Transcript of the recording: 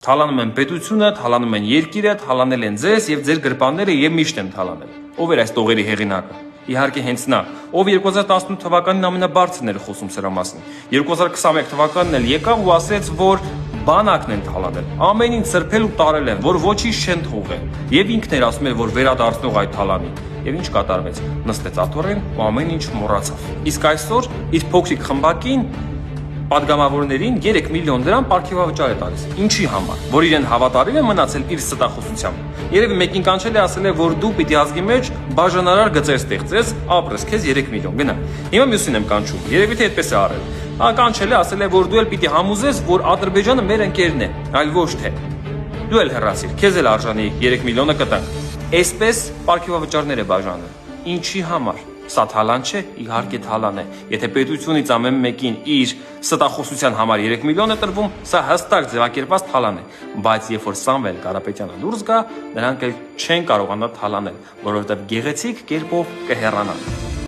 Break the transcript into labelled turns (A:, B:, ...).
A: Թալանում են պետությունը, թալանում են երկիրը, թալանել են ձեզ եւ ձեր գրպանները եւ միշտ են թալանել։ Ով էր այս տողերի հեղինակը։ Իհարկե հենց նա, ով 2018 թվականին ամենաբարձրն էր խոսում սրա մասին։ 2021 թվականին էլ եկավ ու ասեց, որ բանակն են թալանել, ամեն ինչ սրբել ու տարել են, որ ոչինչ չեն թողել։ Եվ ինքն էր ասում որ վերադարձնող այդ թալանին։ Եվ ինչ կատարվեց։ Նստեց աթոռին ու ամեն ինչ մոռացավ։ Իսկ այսօր իր փոքրիկ խմբակին падգամավորներին 3 միլիոն դրամ պարգևավճար է տալիս։ Ինչի համար, որ իրեն հավատարիմ է մնացել իր ստախոսությամբ։ Երևի մեկին կանչել է ասել է, որ դու պիտի ազգի մեջ բաժանարար գծեր ստեղծես, ապրես, քեզ 3 միլիոն գնա։ Հիմա մյուսին եմ կանչում։ Երևի թե այդպես է արել։ Կանչել է, ասել է, որ դու էլ պիտի համոզես, որ Ադրբեջանը մեր ընկերն է, այլ ոչ թե։ Դու էլ հեռացիր, քեզ էլ արժանի 3 միլիոնը կտանք։ Այսպես պարգևավճարներ է բաժանում։ Ինչի համար։ Սա թալան չէ, իհարկե թալան է։ Եթե պետությունից ամեն մեկին իր ստախոսության համար 3 միլիոն է տրվում, սա հստակ ձևակերպված թալան է։ Բայց երբ որ Սամվել Կարապետյանը դուրս գա, նրանք էլ չեն կարողանա թալանել, որովհետև գեղեցիկ կերպով կհեռանան։